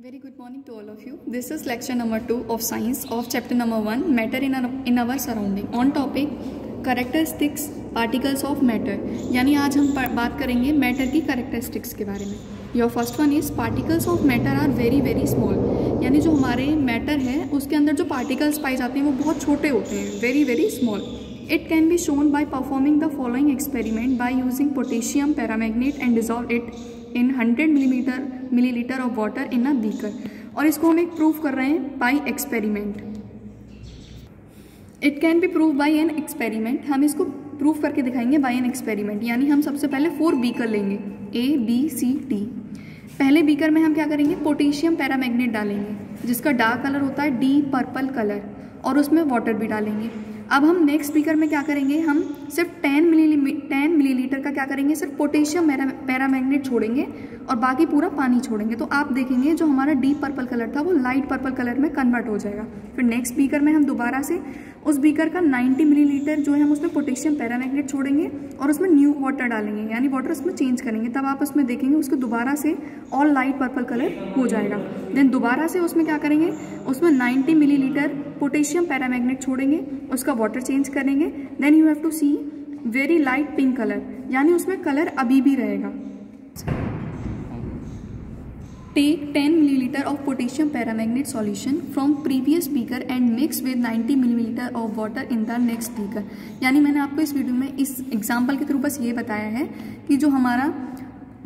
Very good morning to all of you. This is lecture number 2 of science of chapter number 1 matter in our surrounding on topic characteristics particles of matter. यानी आज हम बात करेंगे matter की characteristics के बारे में. Your first one is particles of matter are very very small. यानी जो हमारे मैटर है उसके अंदर जो particles पाए जाते हैं वो बहुत छोटे होते हैं, very very small. It can be shown by performing the following experiment by using potassium permanganate and dissolve it in 100 milliliter of water in a beaker. और इसको हम एक प्रूव कर रहे हैं by experiment. It can be prove by an experiment. हम इसको prove करके दिखाएंगे बाई एन एक्सपेरिमेंट. यानी हम सबसे पहले 4 बीकर लेंगे ABCD. पहले बीकर में हम क्या करेंगे, पोटेशियम पैरामैग्नेट डालेंगे जिसका डार्क कलर होता है डी पर्पल कलर, और उसमें वाटर भी डालेंगे. अब हम नेक्स्ट बीकर में क्या करेंगे, हम सिर्फ 10 मिलीलीटर का क्या करेंगे, सिर्फ पोटेशियम पैरामैग्नेट छोड़ेंगे और बाकी पूरा पानी छोड़ेंगे. तो आप देखेंगे जो हमारा डीप पर्पल कलर था वो लाइट पर्पल कलर में कन्वर्ट हो जाएगा. फिर नेक्स्ट बीकर में हम दोबारा से उस बीकर का 90 मिलीलीटर जो है हम उसमें पोटेशियम पैरामैग्नेट छोड़ेंगे और उसमें न्यू वाटर डालेंगे, यानी वाटर उसमें चेंज करेंगे. तब आप उसमें देखेंगे उसको दोबारा से ऑल लाइट पर्पल कलर हो जाएगा. देन दोबारा से उसमें क्या करेंगे, उसमें 90 मिलीलीटर पोटेशियम पैरामैग्नेट छोड़ेंगे, उसका वाटर चेंज करेंगे. Then you have to see very light pink colour, यानी उसमें कलर अभी भी रहेगा. Take 10 milliliter of potassium permanganate solution from previous beaker and mix with 90 milliliter of water in the next beaker. यानी मैंने आपको इस वीडियो में इस एग्जाम्पल के थ्रू बस ये बताया है कि जो हमारा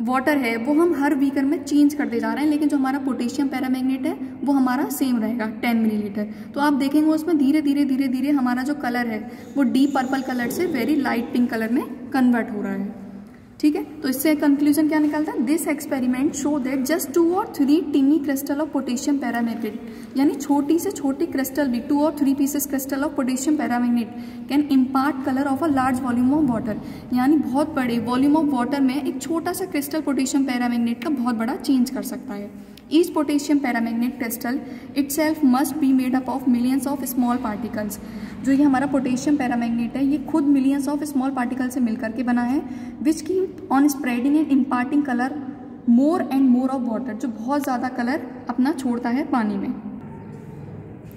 वाटर है वो हम हर बीकर में चेंज करते जा रहे हैं, लेकिन जो हमारा पोटेशियम पैरामैग्नेट है वो हमारा सेम रहेगा 10 मिलीलीटर. तो आप देखेंगे उसमें धीरे धीरे हमारा जो कलर है वो डीप पर्पल कलर से वेरी लाइट पिंक कलर में कन्वर्ट हो रहा है. ठीक है, तो इससे कंक्लूजन क्या निकलता है, this experiment show that just 2 or 3 टिनी crystal of potassium paramagnet, यानी छोटी से छोटी क्रिस्टल भी 2 or 3 pieces crystal of potassium paramagnet can impart colour of a large volume of water. यानी बहुत बड़े वॉल्यूम ऑफ वाटर में एक छोटा सा क्रिस्टल पोटेशियम पैरामैग्नेट का बहुत बड़ा चेंज कर सकता है. Each potassium permanganate crystal itself must be made up of millions of small particles. जो ये हमारा पोटेशियम पैरामैग्नेट है ये खुद मिलियंस ऑफ स्मॉल पार्टिकल से मिलकर के बना है, which keep on spreading and imparting colour more and more of water, जो बहुत ज़्यादा कलर अपना छोड़ता है पानी में.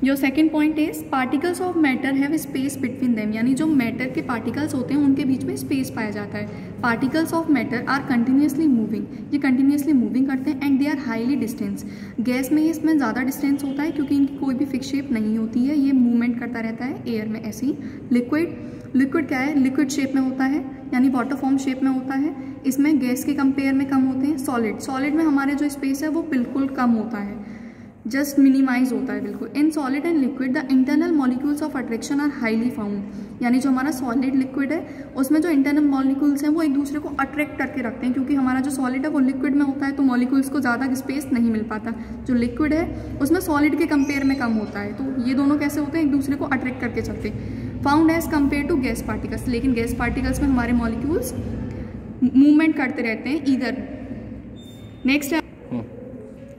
जो second point is particles of matter have space between them, यानी जो मैटर के पार्टिकल्स होते हैं उनके बीच में स्पेस पाया जाता है. Particles of matter are continuously moving, ये कंटिन्यूसली मूविंग करते हैं, and they are highly distance. Gas में इसमें ज़्यादा डिस्टेंस होता है क्योंकि इनकी कोई भी फिक्स शेप नहीं होती है, ये मूवमेंट करता रहता है एयर में ऐसे ही. लिक्विड क्या है, लिक्विड शेप में होता है, यानी वाटर फॉर्म शेप में होता है. इसमें गैस के कंपेयर में कम होते हैं. सॉलिड में हमारे जो स्पेस है वो बिल्कुल कम होता है, जस्ट मिनिमाइज होता है बिल्कुल. In solid and liquid the internal molecules of attraction are highly found, यानी जो हमारा सॉलिड लिक्विड है उसमें जो इंटरनल मॉलिक्यूल्स हैं वो एक दूसरे को अट्रैक्ट करके रखते हैं, क्योंकि हमारा जो सॉलिड है वो लिक्विड में होता है तो मॉलिक्यूल्स को ज़्यादा स्पेस नहीं मिल पाता. जो लिक्विड है उसमें सॉलिड के कंपेयर में कम होता है, तो ये दोनों कैसे होते हैं, एक दूसरे को अट्रैक्ट करके चलते हैं. Found as compare to gas particles, लेकिन गैस पार्टिकल्स में हमारे मॉलिक्यूल्स मूवमेंट करते रहते हैं इधर. Next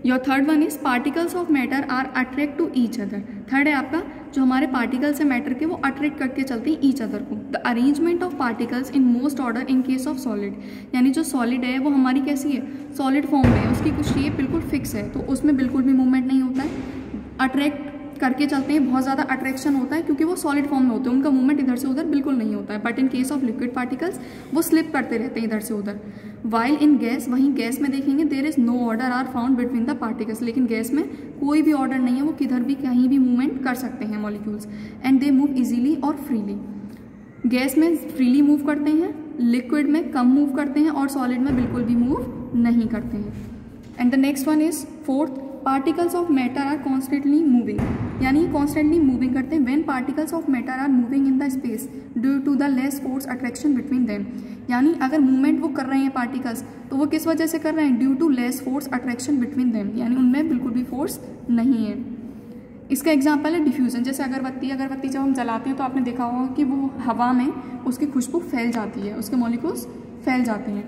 your third one is particles of matter are attract to each other. Third है आपका जो हमारे पार्टिकल्स है मैटर के वो अट्रैक्ट करके चलते हैं ईच अदर को. The arrangement of particles in most order in case of solid, यानी जो सॉलिड है वो हमारी कैसी है, सॉलिड फॉर्म में है, उसकी कुछ शेप बिल्कुल फिक्स है, तो उसमें बिल्कुल भी मूवमेंट नहीं होता है. अट्रैक्ट करके चलते हैं, बहुत ज़्यादा अट्रैक्शन होता है क्योंकि वो सॉलिड फॉर्म में होते हैं, उनका मूवमेंट इधर से उधर बिल्कुल नहीं होता है. But in case of liquid particles वो स्लिप करते रहते हैं इधर से उधर. वाइल इन गैस, वहीं गैस में देखेंगे there is no order are found between the particles, लेकिन गैस में कोई भी ऑर्डर नहीं है, वो किधर भी कहीं भी मूवमेंट कर सकते हैं molecules. And they move easily और फ्रीली. गैस में फ्रीली मूव करते हैं, लिक्विड में कम मूव करते हैं और सॉलिड में बिल्कुल भी मूव नहीं करते हैं. And the next one is fourth, particles of matter are constantly moving, यानी कॉन्स्टेंटली मूविंग करते हैं. When particles of matter are moving in the space due to the less force attraction between them, यानी अगर movement वो कर रहे हैं particles तो वो किस वजह से कर रहे हैं, due to less force attraction between them, यानी उनमें बिल्कुल भी फोर्स नहीं है. इसका एग्जाम्पल है डिफ्यूजन. जैसे अगरबत्ती जब हम जलाते हैं तो आपने देखा होगा कि वो हवा में उसकी खुशबू फैल जाती है, उसके मॉलिक्यूल्स फैल जाते हैं.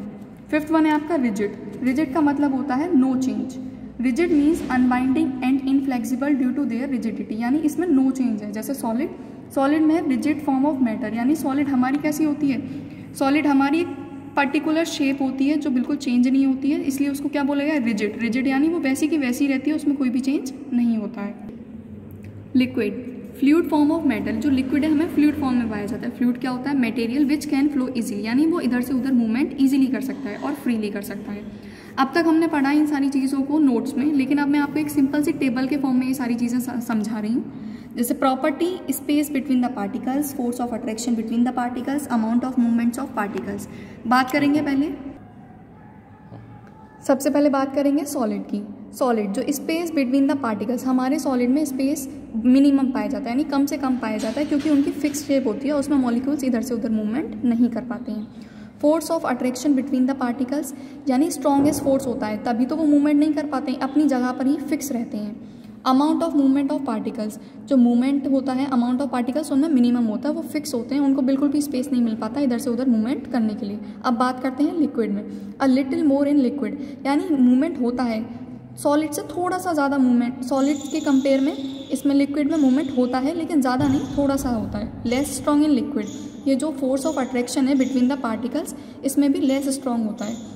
फिफ्थ वन है आपका रिजिड का मतलब होता है no change. Rigid means unbinding and inflexible due to their rigidity, यानी इसमें नो चेंज है. जैसे सॉलिड में रिजिड फॉर्म ऑफ मैटर, यानी सॉलिड हमारी कैसी होती है, सॉलिड हमारी पर्टिकुलर शेप होती है जो बिल्कुल चेंज नहीं होती है, इसलिए उसको क्या बोला गया, रिजिड। रिजिड यानी वो वैसी की वैसी रहती है, उसमें कोई भी चेंज नहीं होता है। Liquid, fluid form of metal, जो लिक्विड है हमें फ्लूइड फॉर्म में पाया जाता है। फ्लूइड क्या होता है, material which can flow easily, यानी वो इधर से उधर मूवमेंट इजीली कर सकता है और फ्रीली कर सकता है। अब तक हमने पढ़ा इन सारी चीज़ों को नोट्स में, लेकिन अब मैं आपको एक सिंपल सी टेबल के फॉर्म में ये सारी चीज़ें समझा रही हूँ। जैसे property, space between the particles, force of attraction between the particles, amount of movements of particles. बात करेंगे पहले, सबसे पहले बात करेंगे सॉलिड की। सॉलिड, जो स्पेस बिटवीन द पार्टिकल्स, हमारे सॉलिड में स्पेस मिनिमम पाया जाता है, यानी कम से कम पाया जाता है, क्योंकि उनकी फिक्स शेप होती है, उसमें मॉलिक्यूल्स इधर से उधर मूवमेंट नहीं कर पाते हैं। Force of attraction between the particles, यानी स्ट्रॉन्गेस्ट फोर्स होता है, तभी तो वो मूवमेंट नहीं कर पाते हैं, अपनी जगह पर ही फिक्स रहते हैं। Amount of movement of particles, जो मूवमेंट होता है अमाउंट ऑफ पार्टिकल्स उनमें मिनिमम होता है, वो फिक्स होते हैं, उनको बिल्कुल भी स्पेस नहीं मिल पाता इधर से उधर मूवमेंट करने के लिए। अब बात करते हैं लिक्विड में। A little more in liquid, यानी मूवमेंट होता है सॉलिड से थोड़ा सा ज़्यादा मूवमेंट, सॉलिड के कंपेयर में इसमें लिक्विड में मूवमेंट होता है, लेकिन ज़्यादा नहीं, थोड़ा सा होता है। लेस स्ट्रॉन्ग इन लिक्विड, ये जो फोर्स ऑफ अट्रैक्शन है बिटवीन द पार्टिकल्स, इसमें भी लेस स्ट्रॉन्ग होता है।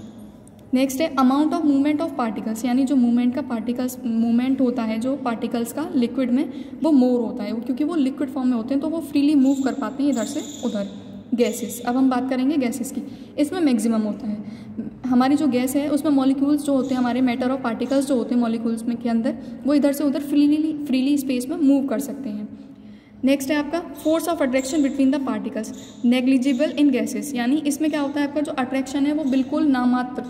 नेक्स्ट है amount of movement of particles, यानी जो मूवमेंट का पार्टिकल्स मूवमेंट होता है जो पार्टिकल्स का लिक्विड में, वो मोर होता है, क्योंकि वो लिक्विड फॉर्म में होते हैं तो वो फ्रीली मूव कर पाते हैं इधर से उधर। गैसेस, अब हम बात करेंगे गैसेस की। इसमें मैक्सिमम होता है, हमारी जो गैस है उसमें मॉलिक्यूल्स जो होते हैं, हमारे मैटर और पार्टिकल्स जो होते हैं मॉलिक्यूल्स में के अंदर, वो इधर से उधर फ्रीली स्पेस में मूव कर सकते हैं। नेक्स्ट है आपका force of attraction between the particles, negligible in gases, यानी इसमें क्या होता है, आपका जो अट्रैक्शन है वो बिल्कुल नामात्र,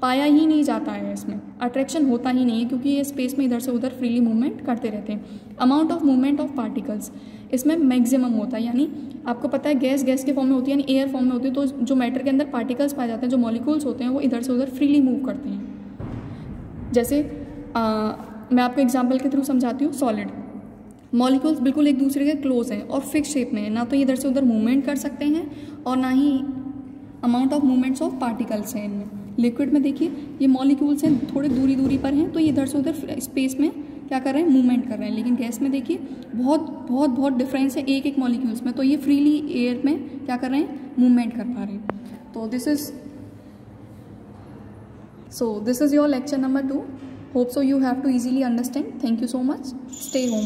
पाया ही नहीं जाता है, इसमें अट्रैक्शन होता ही नहीं है, क्योंकि ये स्पेस में इधर से उधर फ्रीली मूवमेंट करते रहते हैं। Amount of movement of particles, इसमें मैक्सिमम होता है, यानी आपको पता है गैस के फॉर्म में होती है, यानी एयर फॉर्म में होती है, तो जो मैटर के अंदर पार्टिकल्स पाए जाते हैं, जो मॉलिक्यूल्स होते हैं, वो इधर से उधर फ्रीली मूव करते हैं। जैसे मैं आपको एग्जाम्पल के थ्रू समझाती हूँ। सॉलिड मॉलिक्यूल्स बिल्कुल एक दूसरे के क्लोज हैं और फिक्स शेप में है, ना तो इधर से उधर मूवमेंट कर सकते हैं और ना ही amount of movements of particles हैं इनमें। लिक्विड में देखिए ये मॉलिक्यूल्स हैं, थोड़े दूरी पर हैं, तो ये इधर से उधर स्पेस में क्या कर रहे हैं, मूवमेंट कर रहे हैं। लेकिन गैस में देखिए बहुत डिफरेंस है एक मॉलिक्यूल्स में, तो ये फ्रीली एयर में क्या कर रहे हैं, मूवमेंट कर पा रहे हैं। तो this is your lecture number 2. Hope so you have to easily understand. Thank you so much. Stay home.